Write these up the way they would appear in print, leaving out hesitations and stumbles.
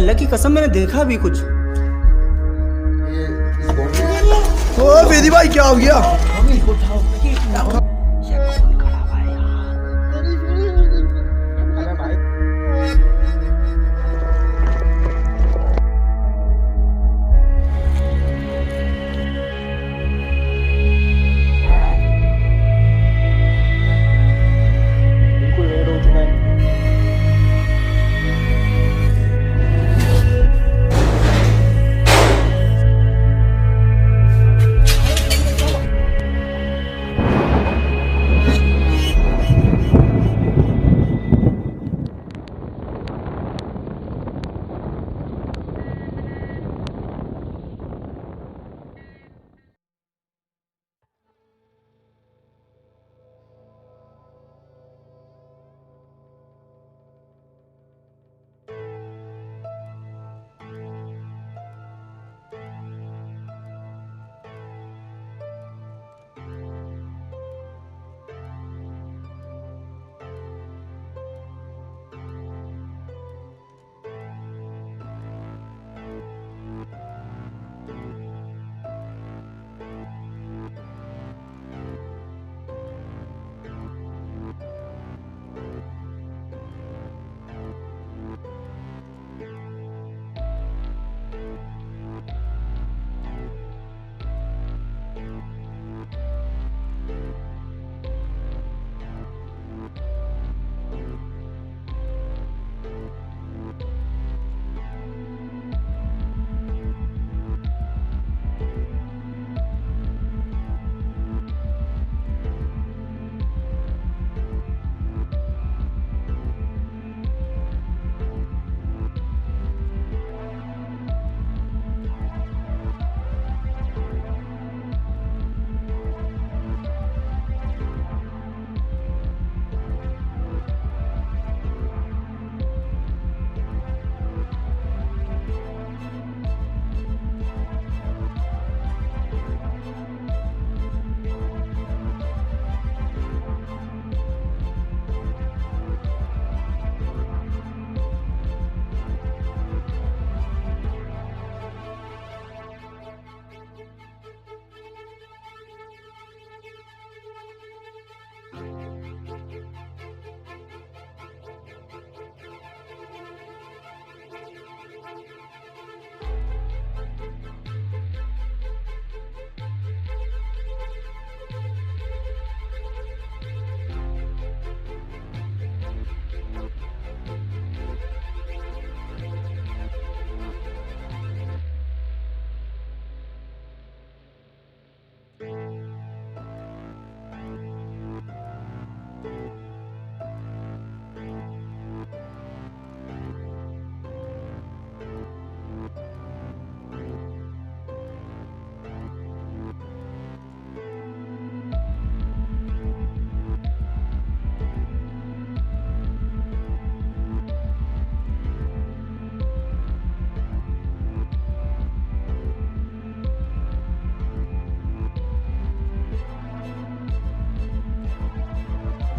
अल्लाह की कसम मैंने देखा भी कुछ। ओ बेदी भाई क्या हो गया?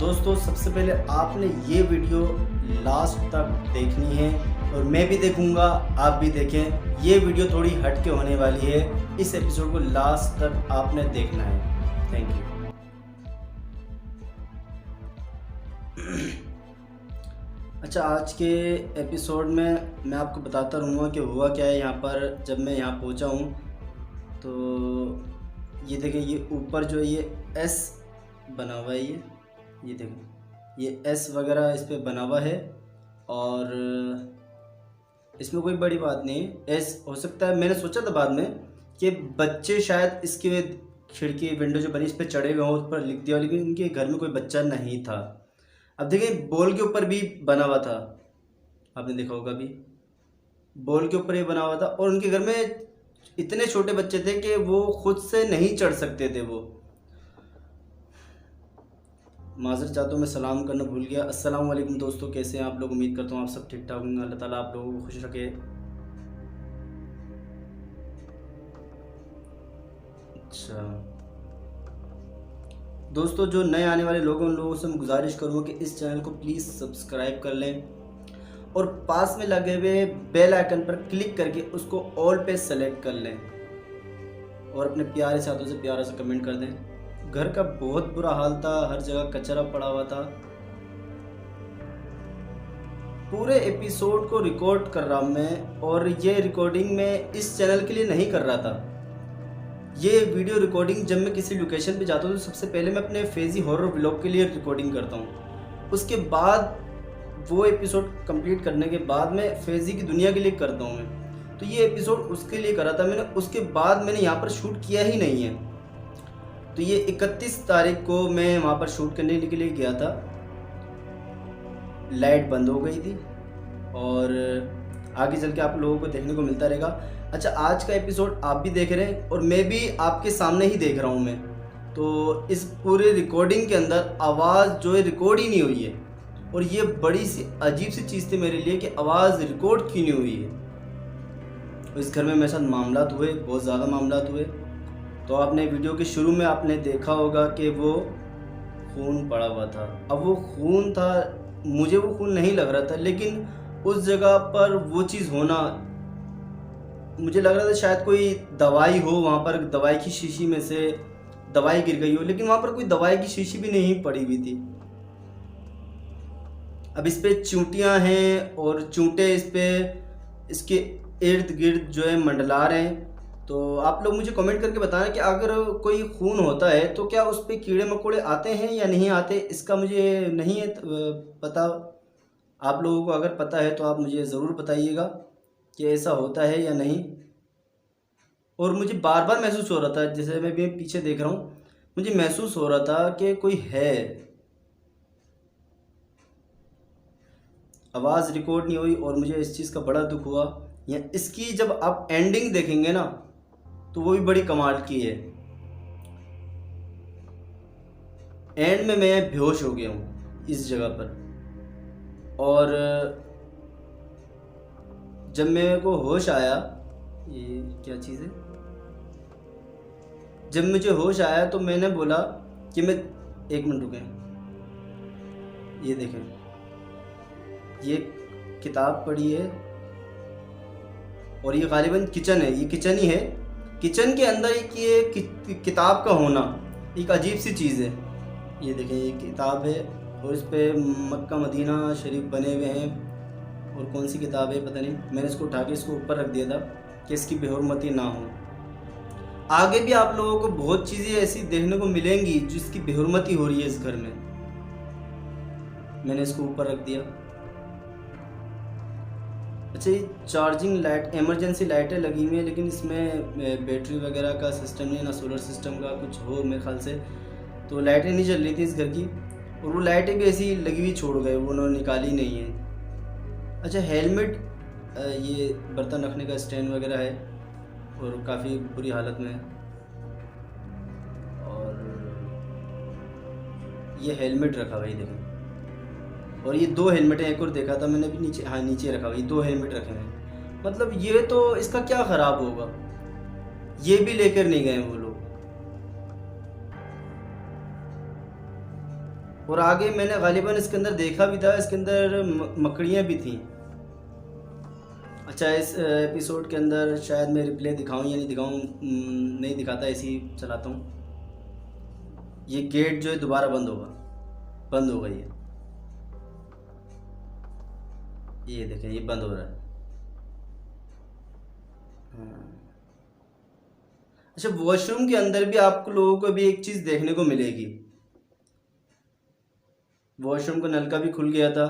दोस्तों सबसे पहले आपने ये वीडियो लास्ट तक देखनी है और मैं भी देखूंगा, आप भी देखें। ये वीडियो थोड़ी हट के होने वाली है, इस एपिसोड को लास्ट तक आपने देखना है। Thank you. अच्छा, आज के एपिसोड में मैं आपको बताता रहूँगा कि हुआ क्या है यहाँ पर। जब मैं यहाँ पहुँचा हूँ तो ये देखें, ये ऊपर जो ये एस बना हुआ है, ये देखें, ये एस वगैरह इस पे बना हुआ है और इसमें कोई बड़ी बात नहीं है। एस हो सकता है, मैंने सोचा था बाद में कि बच्चे शायद इसके खिड़की विंडो जो बनी इस पर चढ़े हुए हों, उस पर लिख दिया, लेकिन इनके घर में कोई बच्चा नहीं था। अब देखिए, बॉल के ऊपर भी बना हुआ था, आपने देखा होगा भी, बॉल के ऊपर ही बना हुआ था। और उनके घर में इतने छोटे बच्चे थे कि वो खुद से नहीं चढ़ सकते थे। वो माज़रत चाहता हूँ, मैं सलाम करना भूल गया। अस्सलाम वालेकुम दोस्तों, कैसे हैं आप लोग? उम्मीद करता हूँ आप सब ठीक ठाक होंगे। अल्लाह ताला आप लोगों को खुश रखे। अच्छा दोस्तों, जो नए आने वाले लोग हैं उन लोगों से मैं गुजारिश करूँगा कि इस चैनल को प्लीज़ सब्सक्राइब कर लें और पास में लगे हुए बेल आइकन पर क्लिक करके उसको ऑल पे सेलेक्ट कर लें और अपने प्यारे साथों से प्यारा सा कमेंट कर दें। घर का बहुत बुरा हाल था, हर जगह कचरा पड़ा हुआ था। पूरे एपिसोड को रिकॉर्ड कर रहा हूँ मैं, और ये रिकॉर्डिंग मैं इस चैनल के लिए नहीं कर रहा था। ये वीडियो रिकॉर्डिंग जब मैं किसी लोकेशन पे जाता हूँ तो सबसे पहले मैं अपने फेजी हॉरर व्लॉग के लिए रिकॉर्डिंग करता हूँ। उसके बाद वो एपिसोड कंप्लीट करने के बाद मैं फेजी की दुनिया के लिए करता हूँ मैं। तो ये एपिसोड उसके लिए करा था मैंने, उसके बाद मैंने यहाँ पर शूट किया ही नहीं है। तो ये 31 तारीख को मैं वहाँ पर शूट करने के लिए गया था। लाइट बंद हो गई थी और आगे चल के आप लोगों को देखने को मिलता रहेगा। अच्छा, आज का एपिसोड आप भी देख रहे हैं और मैं भी आपके सामने ही देख रहा हूँ मैं। तो इस पूरे रिकॉर्डिंग के अंदर आवाज़ जो है रिकॉर्ड ही नहीं हुई है, और ये बड़ी सी अजीब सी चीज़ थी मेरे लिए कि आवाज़ रिकॉर्ड क्यों नहीं हुई है। इस घर में मेरे साथ मामलात हुए, बहुत ज़्यादा मामलात हुए। तो आपने वीडियो के शुरू में आपने देखा होगा कि वो खून पड़ा हुआ था। अब वो खून था, मुझे वो खून नहीं लग रहा था, लेकिन उस जगह पर वो चीज़ होना, मुझे लग रहा था शायद कोई दवाई हो, वहाँ पर दवाई की शीशी में से दवाई गिर गई हो, लेकिन वहाँ पर कोई दवाई की शीशी भी नहीं पड़ी हुई थी। अब इस पे चूंटियाँ हैं और चूंटे इस पे इसके इर्द गिर्द जो है मंडला रहे हैं। तो आप लोग मुझे कमेंट करके बताना कि अगर कोई खून होता है तो क्या उस पे कीड़े मकोड़े आते हैं या नहीं आते, इसका मुझे नहीं है पता। आप लोगों को अगर पता है तो आप मुझे ज़रूर बताइएगा कि ऐसा होता है या नहीं। और मुझे बार बार महसूस हो रहा था, जैसे मैं भी पीछे देख रहा हूँ, मुझे महसूस हो रहा था कि कोई है। आवाज़ रिकॉर्ड नहीं हुई और मुझे इस चीज़ का बड़ा दुख हुआ। या इसकी जब आप एंडिंग देखेंगे ना तो वो भी बड़ी कमाल की है। एंड में मैं बेहोश हो गया हूँ इस जगह पर, और जब मेरे को होश आया, ये क्या चीज़ है, जब मुझे होश आया तो मैंने बोला कि मैं, एक मिनट रुकें, ये देखें, ये किताब पढ़ी है और ये गालिबन किचन है, ये किचन ही है। किचन के अंदर एक ये किताब का होना एक अजीब सी चीज़ है। ये देखें, ये किताब है और इस पे मक्का मदीना शरीफ बने हुए हैं, और कौन सी किताब है पता नहीं। मैंने इसको उठा के इसको ऊपर रख दिया था कि इसकी बेहुरमती ना हो। आगे भी आप लोगों को बहुत चीज़ें ऐसी देखने को मिलेंगी जिसकी बेहुरमती हो रही है इस घर में। मैंने इसको ऊपर रख दिया। अच्छा, ये चार्जिंग लाइट, इमरजेंसी लाइटें लगी हुई हैं, लेकिन इसमें बैटरी वगैरह का सिस्टम नहीं, ना सोलर सिस्टम का कुछ हो मेरे ख्याल से। तो लाइटें नहीं चल रही थी इस घर की, और वो लाइटें भी ऐसी लगी हुई छोड़ गए, वो उन्होंने निकाली नहीं है। अच्छा, हेलमेट, ये बर्तन रखने का स्टैंड वगैरह है और काफ़ी बुरी हालत में है। और ये हेलमेट रखा भाई देखें, और ये 2 हेलमेट हैं, एक और देखा था मैंने भी नीचे, हाँ नीचे रखा हुआ, ये 2 हेलमेट रखे हैं। मतलब ये तो इसका क्या ख़राब होगा, ये भी लेकर नहीं गए वो लोग। और आगे मैंने गालिबन इसके अंदर देखा भी था, इसके अंदर मकड़ियाँ भी थीं। अच्छा, इस एपिसोड के अंदर शायद मैं रिप्ले दिखाऊं या नहीं दिखाऊं, नहीं दिखाता, ऐसे ही चलाता हूँ। ये गेट जो है दोबारा बंद हो गई है, ये देखें, ये बंद हो रहा है। अच्छा, वॉशरूम के अंदर भी आप लोगों को भी एक चीज़ देखने को मिलेगी। वॉशरूम का नलका भी खुल गया था,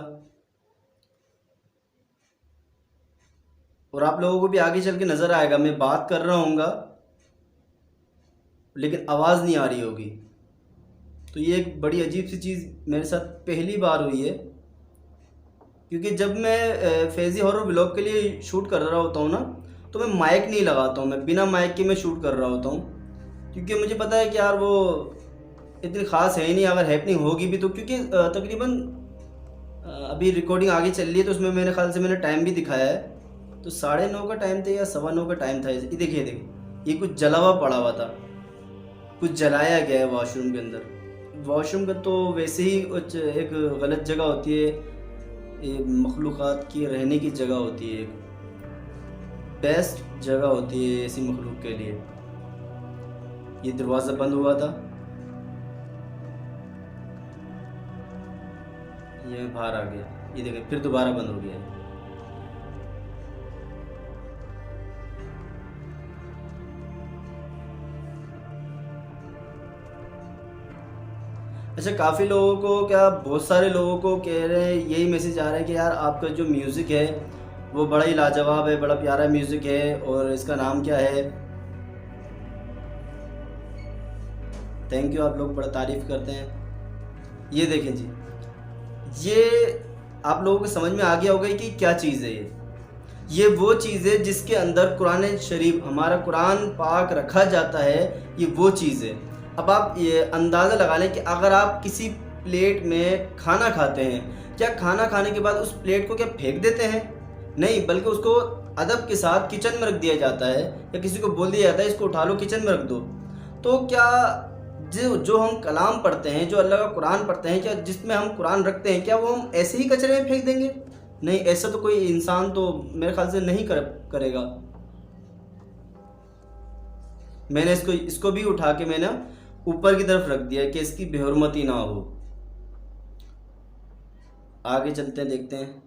और आप लोगों को भी आगे चल के नज़र आएगा, मैं बात कर रहा हूँगा लेकिन आवाज़ नहीं आ रही होगी। तो ये एक बड़ी अजीब सी चीज़ मेरे साथ पहली बार हुई है, क्योंकि जब मैं फेजी हॉरर व्लॉग के लिए शूट कर रहा होता हूँ ना, तो मैं माइक नहीं लगाता हूँ, मैं बिना माइक के मैं शूट कर रहा होता हूँ, क्योंकि मुझे पता है कि यार वो इतनी ख़ास है ही नहीं, अगर हैपनिंग होगी भी तो, क्योंकि तकरीबन अभी रिकॉर्डिंग आगे चल रही है तो उसमें मेरे ख्याल से मैंने टाइम भी दिखाया है, तो 9:30 का टाइम था या 9:15 का टाइम था। ये देखिए ये कुछ जला हुआ पड़ा हुआ था, कुछ जलाया गया है वॉशरूम के अंदर। वॉशरूम का तो वैसे ही एक गलत जगह होती है, ये मखलूक़ात की रहने की जगह होती है, बेस्ट जगह होती है ऐसी मखलूक के लिए। ये दरवाज़ा बंद हुआ था, ये बाहर आ गया, ये देखें फिर दोबारा बंद हो गया है। अच्छा, काफ़ी लोगों को, क्या बहुत सारे लोगों को कह रहे हैं, यही मैसेज आ रहा है कि यार आपका जो म्यूज़िक है वो बड़ा ही लाजवाब है, बड़ा प्यारा म्यूज़िक है, और इसका नाम क्या है। थैंक यू, आप लोग बड़ा तारीफ़ करते हैं। ये देखें जी, ये आप लोगों को समझ में आ गया होगा कि क्या चीज़ है। ये वो चीज़ है जिसके अंदर कुरान शरीफ, हमारा कुरान पाक रखा जाता है, ये वो चीज़ है। अब आप ये अंदाज़ा लगा लें कि अगर आप किसी प्लेट में खाना खाते हैं, क्या खाना खाने के बाद उस प्लेट को क्या फेंक देते हैं? नहीं, बल्कि उसको अदब के साथ किचन में रख दिया जाता है, या किसी को बोल दिया जाता है इसको उठा लो किचन में रख दो। तो क्या जो हम कलाम पढ़ते हैं, जो अल्लाह का कुरान पढ़ते हैं, क्या जिसमें हम कुरान रखते हैं, क्या वो हम ऐसे ही कचरे में फेंक देंगे? नहीं, ऐसा तो कोई इंसान तो मेरे ख्याल से नहीं करेगा। मैंने इसको भी उठा के मैंने ऊपर की तरफ रख दिया कि इसकी बेहुरमती ना हो। आगे चलते हैं, देखते हैं।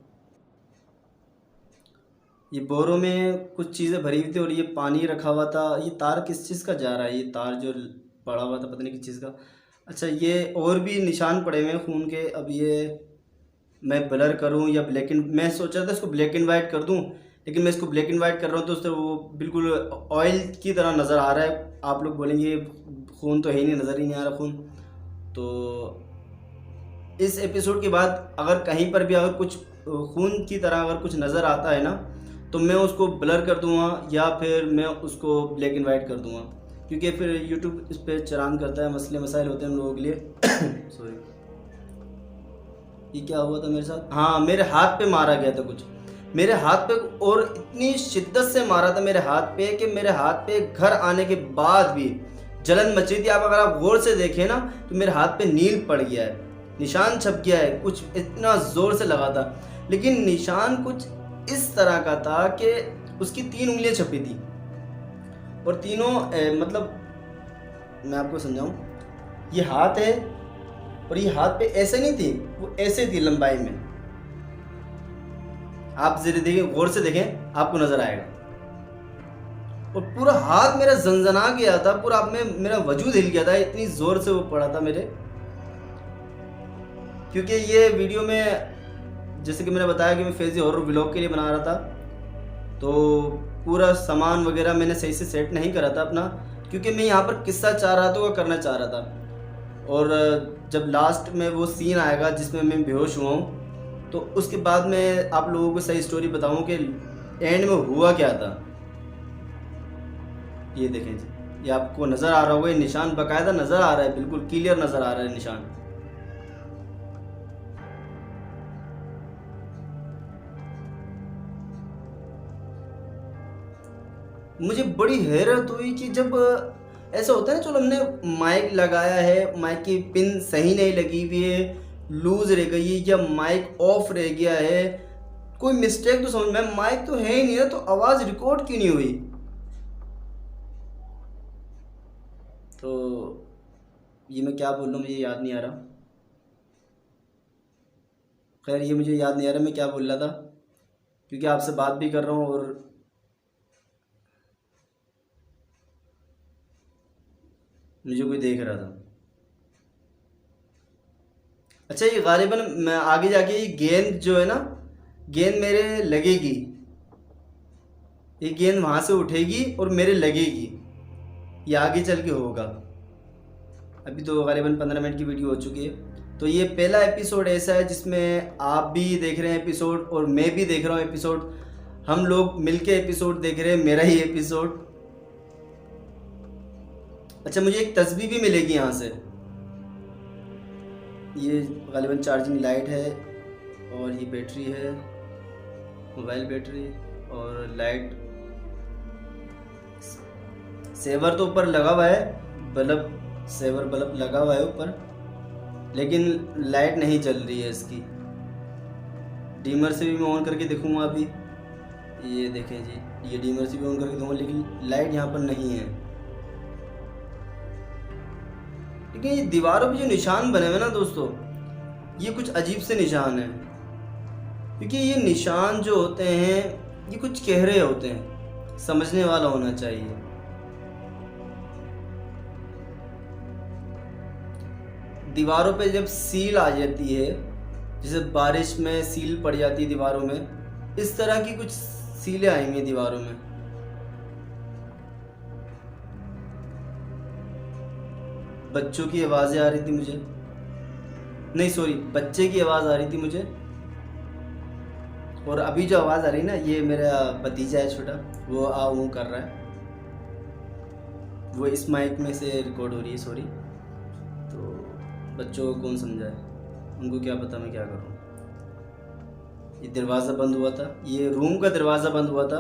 ये बोरों में कुछ चीज़ें भरी हुई थी और ये पानी रखा हुआ था। ये तार किस चीज़ का जा रहा है? ये तार जो पड़ा हुआ था पता नहीं किस चीज़ का। अच्छा, ये और भी निशान पड़े हुए हैं खून के। अब ये मैं ब्लर करूं या ब्लैक एंड, मैं सोच रहा था इसको ब्लैक एंड वाइट कर दूं, लेकिन मैं इसको ब्लैक एंड वाइट कर रहा हूं तो उससे वो बिल्कुल ऑयल की तरह नज़र आ रहा है। आप लोग बोलेंगे खून तो है ही नहीं, नज़र ही नहीं आ रहा खून। तो इस एपिसोड के बाद अगर कहीं पर भी अगर कुछ खून की तरह अगर कुछ नज़र आता है ना, तो मैं उसको ब्लर कर दूंगा या फिर मैं उसको ब्लैक एंड वाइट कर दूंगा, क्योंकि फिर यूट्यूब इस पर चलान करता है, मसले मसाइल होते हैं हम लोगों के लिए। सॉरी, ये क्या हुआ था मेरे साथ? हाँ, मेरे हाथ पे मारा गया था कुछ, मेरे हाथ पे, और इतनी शिद्दत से मारा था मेरे हाथ पे कि मेरे हाथ पे घर आने के बाद भी जलन मची थी। अगर आप गौर से देखें ना तो मेरे हाथ पे नील पड़ गया है, निशान छप गया है, कुछ इतना ज़ोर से लगा था। लेकिन निशान कुछ इस तरह का था कि उसकी 3 उंगलियां छपी थी, और तीनों मतलब मैं आपको समझाऊं, ये हाथ है और ये हाथ पे ऐसे नहीं थी, वो ऐसे थी लंबाई में। आप जरा देखें, गौर से देखें, आपको नजर आएगा। और पूरा हाथ मेरा झंझना गया था, पूरा आप में मेरा वजूद हिल गया था, इतनी जोर से वो पड़ा था मेरे। क्योंकि ये वीडियो में, जैसे कि मैंने बताया कि मैं फैजी हॉरर व्लॉग के लिए बना रहा था, तो पूरा सामान वगैरह मैंने सही से सेट नहीं करा था अपना, क्योंकि मैं यहाँ पर किस्सा चाह रहा था, वो करना चाह रहा था। और जब लास्ट में वो सीन आएगा जिसमें मैं बेहोश हुआ हूँ, तो उसके बाद मैं आप लोगों को सही स्टोरी बताऊँ कि एंड में हुआ क्या था। ये देखें जी, ये आपको नज़र आ रहा होगा, ये निशान बाकायदा नज़र आ रहा है, बिल्कुल क्लियर नज़र आ रहा है निशान। मुझे बड़ी हैरत हुई कि जब ऐसा होता है ना, चलो हमने माइक लगाया है, माइक की पिन सही नहीं लगी हुई है, लूज रह गई है, या माइक ऑफ रह गया है, कोई मिस्टेक तो समझ में, माइक तो है ही नहीं है, तो आवाज़ रिकॉर्ड क्यों नहीं हुई? तो ये मैं क्या बोल रहा हूँ, मुझे याद नहीं आ रहा। खैर, ये मुझे याद नहीं आ रहा मैं क्या बोल रहा था, क्योंकि आपसे बात भी कर रहा हूँ और मुझे कोई देख रहा था। अच्छा, ये गालिबन मैं आगे जाके ये गेंद जो है ना, गेंद मेरे लगेगी, ये गेंद वहाँ से उठेगी और मेरे लगेगी, ये आगे चल के होगा। अभी तो गालिबन 15 मिनट की वीडियो हो चुकी है। तो ये पहला एपिसोड ऐसा है जिसमें आप भी देख रहे हैं एपिसोड और मैं भी देख रहा हूँ एपिसोड, हम लोग मिलके एपिसोड देख रहे हैं, मेरा ही एपिसोड। अच्छा, मुझे एक तस्बीह भी मिलेगी यहाँ से। ये गालिबन चार्जिंग लाइट है और ये बैटरी है, मोबाइल बैटरी, और लाइट सेवर तो ऊपर लगा हुआ है, बल्ब, सेवर बल्ब लगा हुआ है ऊपर, लेकिन लाइट नहीं चल रही है इसकी। डीमर से भी मैं ऑन करके देखूँगा अभी। ये देखें जी, ये डीमर से भी ऑन करके दूँगा, लेकिन लाइट यहाँ पर नहीं है। लेकिन ये दीवारों पे जो निशान बने हुए ना दोस्तों, ये कुछ अजीब से निशान हैं, क्योंकि ये निशान जो होते हैं ये कुछ कह रहे होते हैं, समझने वाला होना चाहिए। दीवारों पे जब सील आ जाती है, जैसे बारिश में सील पड़ जाती है दीवारों में, इस तरह की कुछ सीलें आएंगी दीवारों में। बच्चों की आवाज़ें आ रही थी मुझे, नहीं सॉरी, बच्चे की आवाज़ आ रही थी मुझे। और अभी जो आवाज़ आ रही है ना, ये मेरा भतीजा है छोटा, वो आ ऊ कर रहा है, वो इस माइक में से रिकॉर्ड हो रही है, सॉरी। तो बच्चों को कौन समझाए, उनको क्या पता मैं क्या करूँ। ये दरवाज़ा बंद हुआ था, ये रूम का दरवाज़ा बंद हुआ था।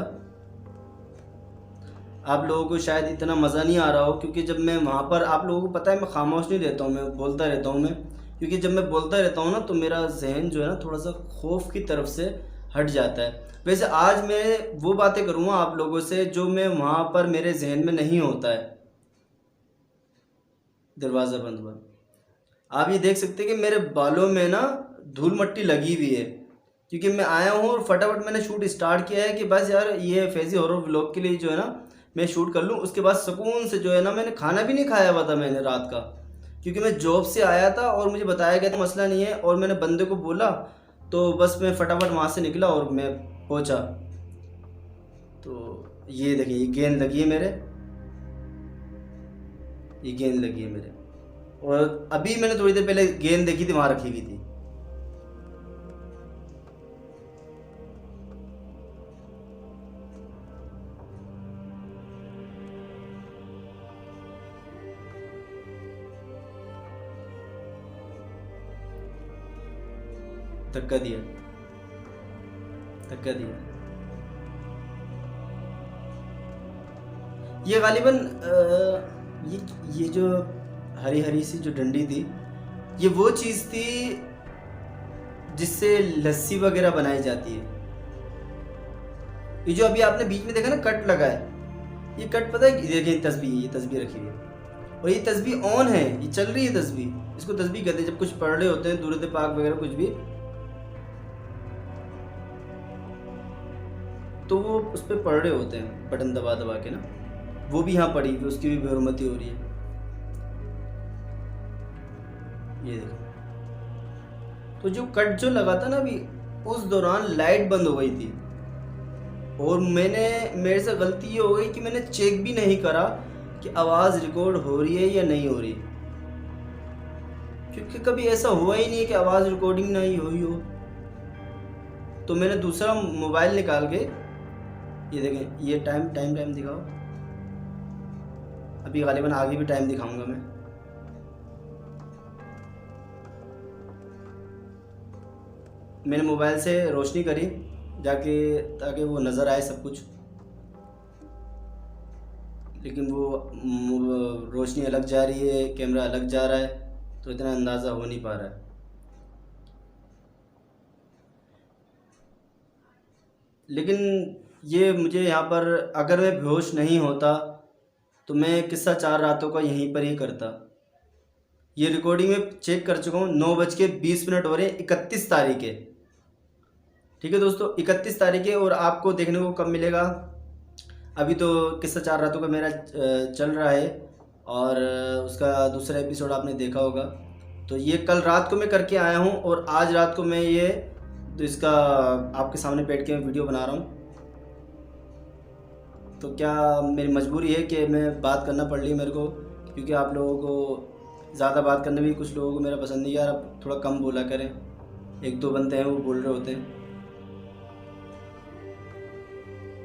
आप लोगों को शायद इतना मज़ा नहीं आ रहा हो, क्योंकि जब मैं वहाँ पर, आप लोगों को पता है मैं खामोश नहीं रहता हूँ, मैं बोलता रहता हूँ मैं, क्योंकि जब मैं बोलता रहता हूँ ना तो मेरा जहन जो है ना थोड़ा सा खौफ की तरफ से हट जाता है। वैसे आज मैं वो बातें करूँगा आप लोगों से जो मैं वहाँ पर मेरे जहन में नहीं होता है। दरवाज़ा बंद हुआ, आप ये देख सकते हैं कि मेरे बालों में ना धूल मट्टी लगी हुई है, क्योंकि मैं आया हूँ और फटाफट मैंने शूट स्टार्ट किया है कि बस यार ये फैज़ी हॉरर व्लॉग के लिए जो है ना मैं शूट कर लूँ। उसके बाद सुकून से जो है ना, मैंने खाना भी नहीं खाया हुआ था मैंने रात का, क्योंकि मैं जॉब से आया था और मुझे बताया गया था मसला नहीं है, और मैंने बंदे को बोला तो बस मैं फटाफट वहाँ से निकला और मैं पहुँचा। तो ये देखिए, ये गेंद लगी है मेरे, ये गेंद लगी है मेरे, और अभी मैंने थोड़ी देर पहले गेंद देखी थी, वहाँ रखी हुई थी। धक्का दिया, धक्का दिया। ये गालिबन ये जो हरी हरी सी जो डंडी थी, ये वो चीज़ थी जिससे लस्सी वगैरह बनाई जाती है। ये जो अभी आपने बीच में देखा ना कट लगा है, ये कट पता है, देखिए तस्बीह, ये तस्बीह रखी हुई है और ये तस्बीह ऑन है, ये चल रही है तस्बीह। इसको तस्बीह कहते हैं जब कुछ पढ़ रहे होते हैं, दुरूद पाक वगैरह कुछ भी, तो वो उस पर पढ़ रहे होते हैं बटन दबा दबा के ना, वो भी यहाँ पड़ी हुई, उसकी भी बेहरमती हो रही है। ये देखो, तो जो कट जो लगा था ना अभी, उस दौरान लाइट बंद हो गई थी, और मेरे से गलती ये हो गई कि मैंने चेक भी नहीं करा कि आवाज़ रिकॉर्ड हो रही है या नहीं हो रही, क्योंकि कभी ऐसा हुआ ही नहीं है कि आवाज़ रिकॉर्डिंग नहीं हुई हो। तो मैंने दूसरा मोबाइल निकाल के, ये देखें, ये टाइम दिखाओ, अभी गालिबन आगे भी टाइम दिखाऊंगा मैं। मैंने मोबाइल से रोशनी करी जाके, ताकि वो नज़र आए सब कुछ, लेकिन वो रोशनी अलग जा रही है, कैमरा अलग जा रहा है, तो इतना अंदाज़ा हो नहीं पा रहा है। लेकिन ये मुझे यहाँ पर, अगर मैं बेहोश नहीं होता तो मैं किस्सा 4 रातों का यहीं पर ही करता। ये रिकॉर्डिंग में चेक कर चुका हूँ, 9:20 हो रहे हैं, 31 तारीख है। ठीक है दोस्तों, 31 तारीख है, और आपको देखने को कब मिलेगा, अभी तो किस्सा 4 रातों का मेरा चल रहा है, और उसका दूसरा एपिसोड आपने देखा होगा। तो ये कल रात को मैं करके आया हूँ, और आज रात को मैं ये तो इसका आपके सामने बैठ के वीडियो बना रहा हूँ। तो क्या मेरी मजबूरी है कि मैं बात करना पड़ रही है मेरे को, क्योंकि आप लोगों को ज़्यादा बात करना भी कुछ लोगों को मेरा पसंद नहीं है। यार आप थोड़ा कम बोला करें, 1-2 बंदे हैं वो बोल रहे होते हैं।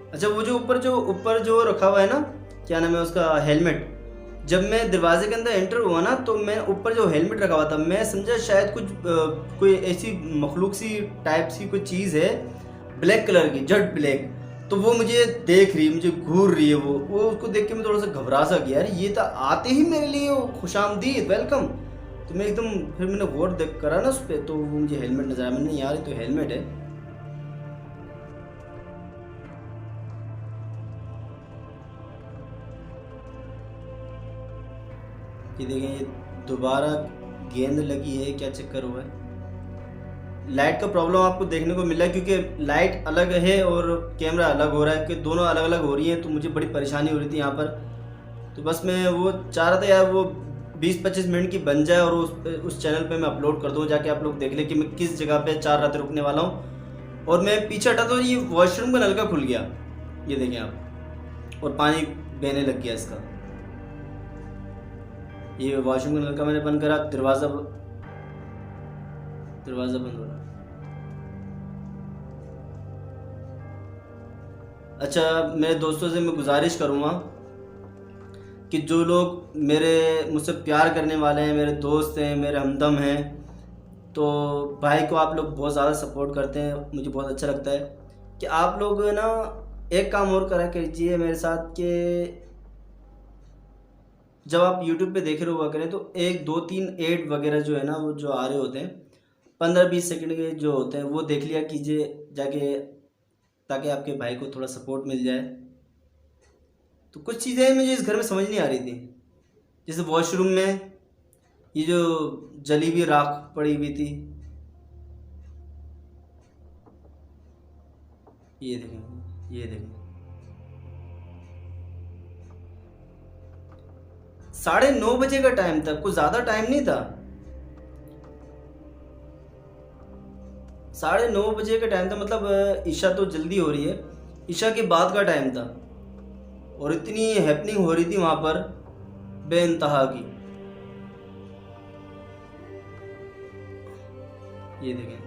अच्छा, वो जो ऊपर जो रखा हुआ है ना, क्या नाम है उसका, हेलमेट, जब मैं दरवाजे के अंदर एंटर हुआ ना, तो मैं ऊपर जो हेलमेट रखा हुआ था, मैं समझा शायद कोई ऐसी मखलूक सी टाइप सी कोई चीज़ है, ब्लैक कलर की, जेट ब्लैक, तो वो मुझे देख रही है, मुझे घूर रही है। वो उसको देख के मैं थोड़ा सा घबरा सा गया, यार ये तो आते ही मेरे लिए खुशामदीद, वेलकम। तो मैं एकदम, फिर मैंने गौर देख करा ना उस पर, तो वो मुझे हेलमेट नजर आया। मैंने यार ये तो हेलमेट है, ये देखें, ये दोबारा गेंद लगी है, क्या चक्कर हुआ है। लाइट का प्रॉब्लम आपको देखने को मिला है क्योंकि लाइट अलग है और कैमरा अलग हो रहा है, कि दोनों अलग अलग हो रही हैं, तो मुझे बड़ी परेशानी हो रही थी यहाँ पर। तो बस मैं वो चाह रहा था यार वो 20-25 मिनट की बन जाए और उस चैनल पे मैं अपलोड कर दूँ, जाके आप लोग देख लें कि मैं किस जगह पे 4 रातें रुकने वाला हूँ। और मैं पीछे हटा तो ये वॉशरूम का नलका खुल गया, ये देखें आप, और पानी बहने लग गया इसका। ये वॉशरूम का नलका मैंने बंद करा, दरवाज़ा बंद हो रहा। अच्छा, मेरे दोस्तों से मैं गुजारिश करूँगा कि जो लोग मुझसे प्यार करने वाले हैं, मेरे दोस्त हैं, मेरे हमदम हैं, तो भाई को आप लोग बहुत ज़्यादा सपोर्ट करते हैं, मुझे बहुत अच्छा लगता है कि आप लोग ना एक काम और करा कीजिए मेरे साथ, कि जब आप YouTube पे देख रहे हुआ करें तो 1, 2, 3 ऐड वगैरह जो है ना, वो जो आ रहे होते हैं 15-20 सेकंड के जो होते हैं, वो देख लिया कीजिए जाके, ताकि आपके भाई को थोड़ा सपोर्ट मिल जाए। तो कुछ चीज़ें मुझे इस घर में समझ नहीं आ रही थी, जैसे वॉशरूम में ये जो जली हुई राख पड़ी हुई थी, ये देखें, ये देखें, 9:30 बजे का टाइम था, कुछ ज़्यादा टाइम नहीं था। 9:30 बजे का टाइम था, मतलब ईशा तो जल्दी हो रही है, ईशा के बाद का टाइम था, और इतनी हैपनिंग हो रही थी वहाँ पर बेइंतहा की। ये देखें,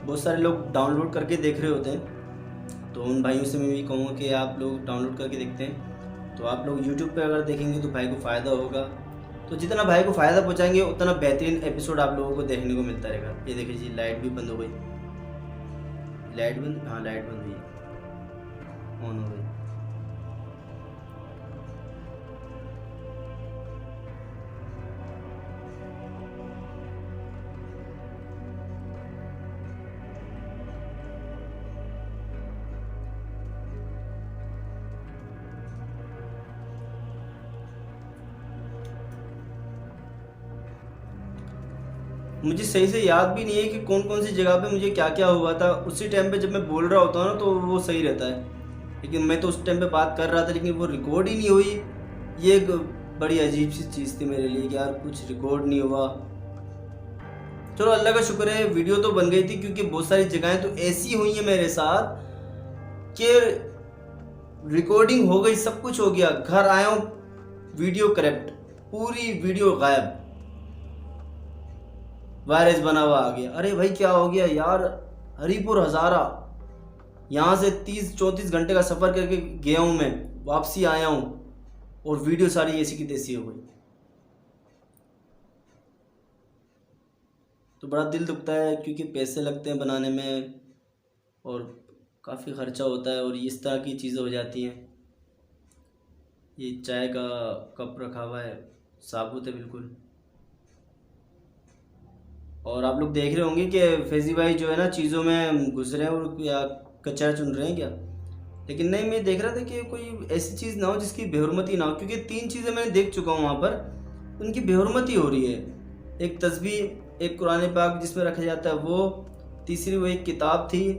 बहुत सारे लोग डाउनलोड करके देख रहे होते हैं, तो उन भाइयों से मैं भी कहूँगा कि आप लोग डाउनलोड करके देखते हैं। तो आप लोग YouTube पे अगर देखेंगे तो भाई को फ़ायदा होगा, तो जितना भाई को फ़ायदा पहुंचाएंगे उतना बेहतरीन एपिसोड आप लोगों को देखने को मिलता रहेगा। ये देखिए जी, लाइट भी बंद हो गई, लाइट बंद, हाँ लाइट बंद हुई, ऑन हो गई। मुझे सही से याद भी नहीं है कि कौन कौन सी जगह पे मुझे क्या क्या हुआ था। उसी टाइम पे जब मैं बोल रहा होता हूँ ना तो वो सही रहता है, लेकिन मैं तो उस टाइम पे बात कर रहा था लेकिन वो रिकॉर्ड ही नहीं हुई। ये एक बड़ी अजीब सी चीज़ थी मेरे लिए कि यार कुछ रिकॉर्ड नहीं हुआ। चलो अल्लाह का शुक्र है वीडियो तो बन गई थी, क्योंकि बहुत सारी जगहें तो ऐसी हुई हैं मेरे साथ कि रिकॉर्डिंग हो गई, सब कुछ हो गया, घर आया हूँ वीडियो करेक्ट, पूरी वीडियो गायब, वायरस बना हुआ आ गया। अरे भाई क्या हो गया यार, हरीपुर हज़ारा यहाँ से 30-34 घंटे का सफ़र करके गया हूँ मैं, वापसी आया हूँ और वीडियो सारी ऐसी की तैसी हो गई। तो बड़ा दिल दुखता है, क्योंकि पैसे लगते हैं बनाने में और काफ़ी ख़र्चा होता है और इस तरह की चीज़ें हो जाती हैं। ये चाय का कप रखा हुआ है, साबुत है बिल्कुल। और आप लोग देख रहे होंगे कि फैज़ी भाई जो है ना चीज़ों में घुस रहे हैं और या कचरा चुन रहे हैं क्या, लेकिन नहीं, मैं देख रहा था कि कोई ऐसी चीज़ ना हो जिसकी बेहुरमती ना हो, क्योंकि 3 चीज़ें मैंने देख चुका हूँ वहाँ पर, उनकी बेहुरमती हो रही है। एक तस्बीह, एक कुरान पाक जिसमें रखा जाता है वो, तीसरी वो एक किताब थी।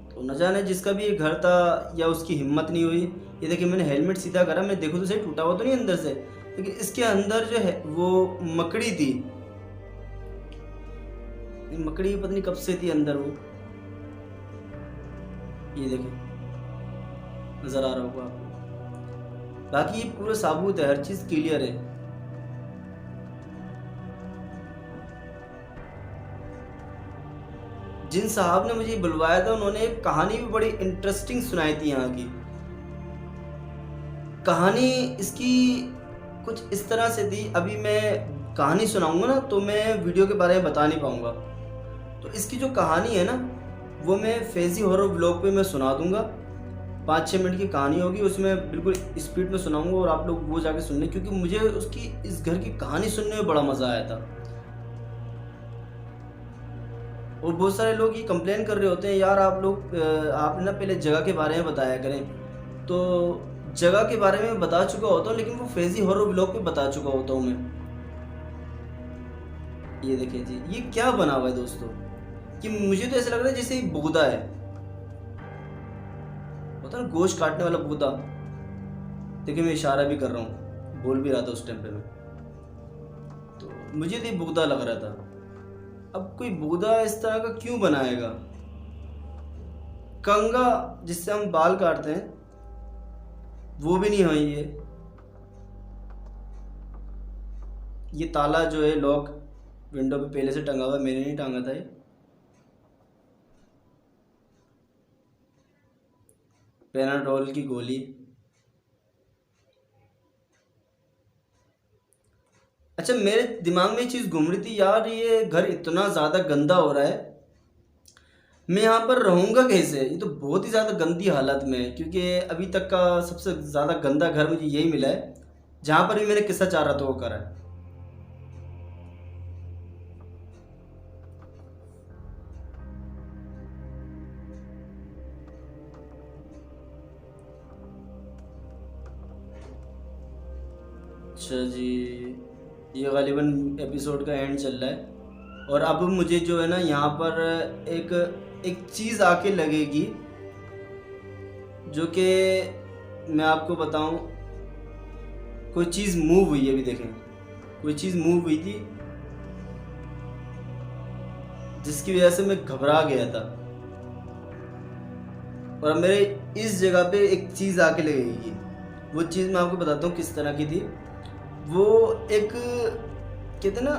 तो न जाने जिसका भी घर था या उसकी हिम्मत नहीं हुई। ये देखिए मैंने हेलमेट सीधा करा, मैं देखूँ तो सही टूटा हुआ तो नहीं अंदर से, लेकिन इसके अंदर जो है वो मकड़ी थी। मकड़ी पता नहीं कब से थी अंदर वो। ये देखिए नजर आ रहा होगा आपको, बाकी ये पूरा साबुत है, हर चीज क्लियर है। जिन साहब ने मुझे बुलवाया था उन्होंने एक कहानी भी बड़ी इंटरेस्टिंग सुनाई थी। यहाँ की कहानी इसकी कुछ इस तरह से थी, अभी मैं कहानी सुनाऊंगा ना तो मैं वीडियो के बारे में बता नहीं पाऊंगा। तो इसकी जो कहानी है ना वो मैं फैज़ी हॉरर व्लॉग पे मैं सुना दूंगा, 5-6 मिनट की कहानी होगी, उसमें बिल्कुल स्पीड में सुनाऊंगा और आप लोग वो जाके सुनने, क्योंकि मुझे उसकी इस घर की कहानी सुनने में बड़ा मज़ा आया था। और बहुत सारे लोग ये कंप्लेन कर रहे होते हैं, यार आप लोग आपने ना पहले जगह के बारे में बताया करें। तो जगह के बारे में बता चुका होता हूँ, लेकिन वो फेजी हॉरर व्लॉग पे बता चुका होता हूँ मैं। ये देखिए जी, ये क्या बना हुआ है दोस्तों, कि मुझे तो ऐसा लग रहा है जैसे ये बोगदा है, होता है ना गोश्त काटने वाला बोगदा। देखिए मैं इशारा भी कर रहा हूँ, बोल भी रहा था उस टाइम पे मैं, तो मुझे तो ये बोगदा लग रहा था। अब कोई बोगदा इस तरह का क्यों बनाएगा? कंघा जिससे हम बाल काटते हैं वो भी नहीं है ये ताला जो है लॉक विंडो पे पहले से टंगा हुआ है, मैंने नहीं टांगा था ये। पैनाडोल की गोली। अच्छा मेरे दिमाग में ये चीज़ घूम रही थी, यार ये घर इतना ज़्यादा गंदा हो रहा है, मैं यहाँ पर रहूँगा कैसे? ये तो बहुत ही ज़्यादा गंदी हालत में है, क्योंकि अभी तक का सबसे ज़्यादा गंदा घर मुझे यही मिला है, जहाँ पर भी मैंने किस्सा चाह रहा था वो करा है। अच्छा जी, ये गालिबन एपिसोड का एंड चल रहा है, और अब मुझे जो है ना यहाँ पर एक एक चीज़ आके लगेगी, जो कि मैं आपको बताऊं, कोई चीज़ मूव हुई है। अभी देखें, कोई चीज़ मूव हुई थी जिसकी वजह से मैं घबरा गया था, और अब मेरे इस जगह पे एक चीज़ आके लगेगी। वो चीज़ मैं आपको बताता हूँ किस तरह की थी। वो एक कहते ना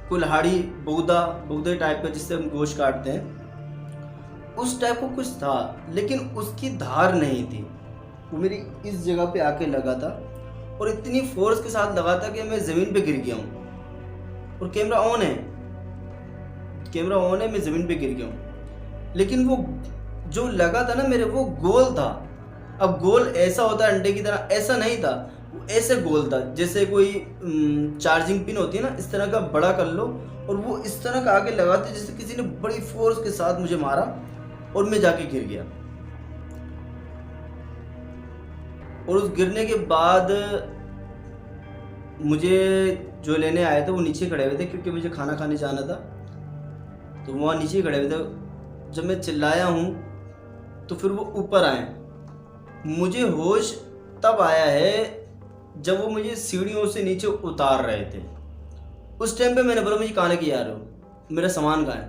कुल्हाड़ी, बोगदा टाइप का जिससे हम गोश्त काटते हैं, उस टाइप को कुछ था, लेकिन उसकी धार नहीं थी। वो मेरी इस जगह पे आके लगा था, और इतनी फोर्स के साथ लगा था कि मैं ज़मीन पे गिर गया हूँ। और कैमरा ऑन है, मैं ज़मीन पे गिर गया हूँ। लेकिन वो जो लगा था ना मेरे, वो गोल था। अब गोल ऐसा होता है अंडे की तरह, ऐसा नहीं था, वो ऐसे गोल था जैसे कोई चार्जिंग पिन होती है ना, इस तरह का बड़ा कर लो, और वो इस तरह का आगे लगा था जैसे किसी ने बड़ी फोर्स के साथ मुझे मारा, और मैं जाके गिर गया। और उस गिरने के बाद मुझे जो लेने आए थे वो नीचे खड़े हुए थे, क्योंकि मुझे खाना खाने जाना था, तो वहाँ नीचे खड़े हुए थे। जब मैं चिल्लाया हूँ तो फिर वो ऊपर आए। मुझे होश तब आया है जब वो मुझे सीढ़ियों से नीचे उतार रहे थे। उस टाइम पे मैंने बोला, मुझे कहाँ लेके जा रहे हो, मेरा सामान कहाँ है?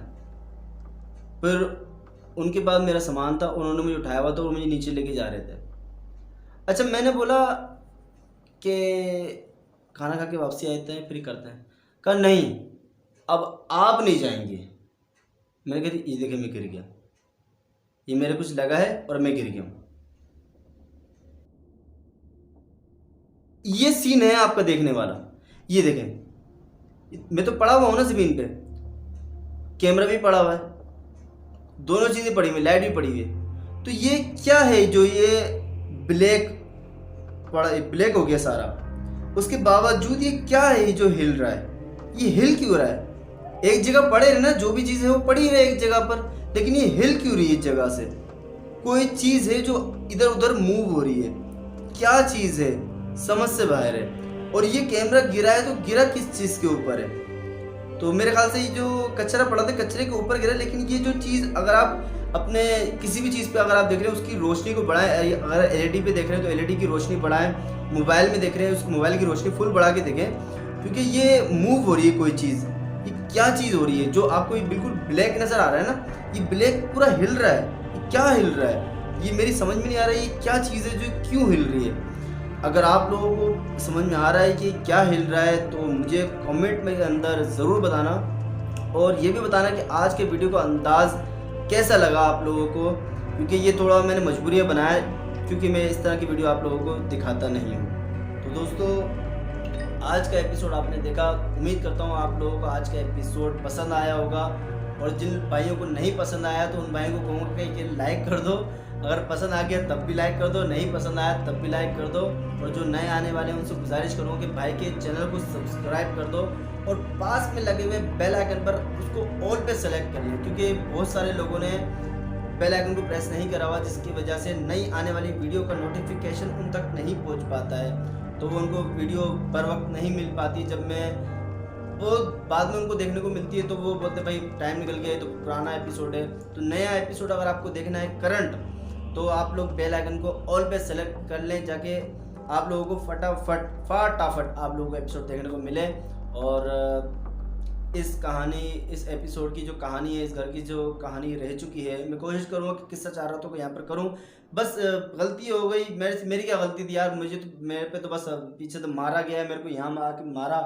फिर उनके पास मेरा सामान था, उन्होंने मुझे उठाया हुआ था और मुझे नीचे लेके जा रहे थे। अच्छा मैंने बोला कि खाना खा के वापसी आते हैं फिर करते हैं। कहा नहीं, अब आप नहीं जाएंगे। मैंने कहा ये देखे मैं गिर गया, ये मेरे कुछ लगा है और मैं गिर गया हूँ। ये सीन है आपका देखने वाला। ये देखें, मैं तो पड़ा हुआ हूँ ना ज़मीन पे, कैमरा भी पड़ा हुआ है, दोनों चीज़ें पड़ी हुई, लाइट भी पड़ी हुई है। तो ये क्या है जो ये ब्लैक हो गया सारा? उसके बावजूद ये क्या है जो हिल रहा है? ये हिल क्यों रहा है? एक जगह पड़े रहे ना, जो भी चीज़ है वो पड़ी है एक जगह पर, लेकिन ये हिल क्यों रही है इस जगह से? कोई चीज़ है जो इधर उधर मूव हो रही है, क्या चीज़ है समझ से बाहर है। और ये कैमरा गिरा है तो गिरा किस चीज़ के ऊपर है? तो मेरे ख्याल से ये जो कचरा पड़ा था कचरे के ऊपर गिरा। लेकिन ये जो चीज़, अगर आप अपने किसी भी चीज़ पे अगर आप देख रहे हैं उसकी रोशनी को बढ़ाएं, अगर एलईडी पे देख रहे हैं तो एलईडी की रोशनी बढ़ाएं, मोबाइल में देख रहे हैं उसकी मोबाइल की रोशनी फुल बढ़ा के देखें, क्योंकि ये मूव हो रही है कोई चीज़। ये क्या चीज़ हो रही है जो आपको ये बिल्कुल ब्लैक नज़र आ रहा है ना, ये ब्लैक पूरा हिल रहा है, ये क्या हिल रहा है? ये मेरी समझ में नहीं आ रहा है, ये क्या चीज़ है जो क्यों हिल रही है? अगर आप लोगों को समझ में आ रहा है कि क्या हिल रहा है तो मुझे कमेंट में अंदर ज़रूर बताना, और ये भी बताना कि आज के वीडियो का अंदाज़ कैसा लगा आप लोगों को, क्योंकि ये थोड़ा मैंने मजबूरी बनाया क्योंकि मैं इस तरह की वीडियो आप लोगों को दिखाता नहीं हूँ। तो दोस्तों आज का एपिसोड आपने देखा, उम्मीद करता हूँ आप लोगों को आज का एपिसोड पसंद आया होगा, और जिन भाइयों को नहीं पसंद आया तो उन भाइयों को कहूँगा कि लाइक कर दो, अगर पसंद आ गया तब भी लाइक कर दो, नहीं पसंद आया तब भी लाइक कर दो। और जो नए आने वाले हैं उनसे गुजारिश करूँगा कि भाई के चैनल को सब्सक्राइब कर दो और पास में लगे हुए बेल आइकन पर उसको ऑल पे सेलेक्ट करिए, क्योंकि बहुत सारे लोगों ने बेल आइकन को प्रेस नहीं करा हुआ, जिसकी वजह से नई आने वाली वीडियो का नोटिफिकेशन उन तक नहीं पहुंच पाता है। तो वो उनको वीडियो पर वक्त नहीं मिल पाती। जब मैं वो बाद में उनको देखने को मिलती है तो वो बोलते भाई टाइम निकल गया है, तो पुराना एपिसोड है। तो नया एपिसोड अगर आपको देखना है करंट, तो आप लोग बेल आइकन को ऑल पे सेलेक्ट कर लें, जाके आप लोगों को फटाफट आप लोगों को एपिसोड देखने को मिले। और इस एपिसोड की जो कहानी है, इस घर की जो कहानी रह चुकी है, मैं कोशिश करूँगा कि किस्सा चाह रहा था को यहाँ पर करूँ। बस गलती हो गई मेरी क्या गलती थी यार, मेरे पे तो बस पीछे तो मारा गया है, मेरे को यहाँ आके मारा।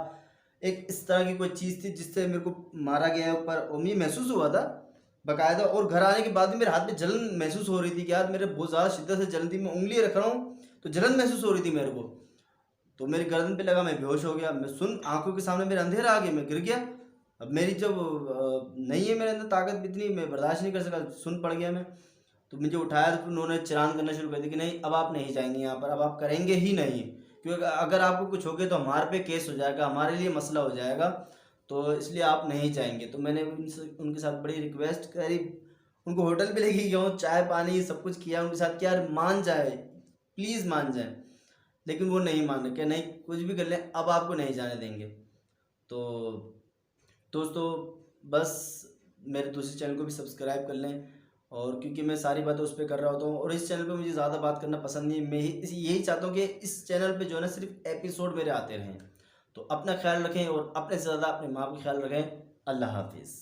एक इस तरह की कोई चीज़ थी जिससे मेरे को मारा गया है ऊपर, और ये महसूस हुआ था बाकायदा। और घर आने के बाद भी मेरे हाथ में जलन महसूस हो रही थी कि यार मेरे बहुत ज़्यादा शिद्दत से जलन थी। मैं उंगली रख रहा हूँ तो जलन महसूस हो रही थी मेरे को, तो मेरी गर्दन पे लगा, मैं बेहोश हो गया। मैं आंखों के सामने मेरे अंधेरा आ गया, मैं गिर गया। अब मेरी जब नहीं है मेरे अंदर ताकत इतनी, मैं बर्दाश्त नहीं कर सका, सुन पड़ गया मैं। तो मुझे उठाया तो उन्होंने चलान करना शुरू कर दिया कि नहीं अब आप नहीं जाएंगे यहाँ पर, अब आप करेंगे ही नहीं, क्योंकि अगर आपको कुछ हो गया तो हमारे पे केस हो जाएगा, हमारे लिए मसला हो जाएगा, तो इसलिए आप नहीं जाएंगे। तो मैंने उनके साथ बड़ी रिक्वेस्ट करी, उनको होटल पे लेके गया हूँ, चाय पानी सब कुछ किया उनके साथ कि यार मान जाए, प्लीज़ मान जाए। लेकिन वो नहीं मान रहे, कि नहीं कुछ भी कर लें अब आपको नहीं जाने देंगे। तो दोस्तों बस मेरे दूसरे चैनल को भी सब्सक्राइब कर लें, और क्योंकि मैं सारी बातें उस पर कर रहा होता हूँ और इस चैनल पे मुझे ज़्यादा बात करना पसंद नहीं है। मैं यही चाहता हूँ कि इस चैनल पे जो है ना सिर्फ एपिसोड मेरे आते रहें। तो अपना ख्याल रखें और अपने से ज़्यादा अपनी माँ का ख्याल रखें। अल्लाह हाफिज़।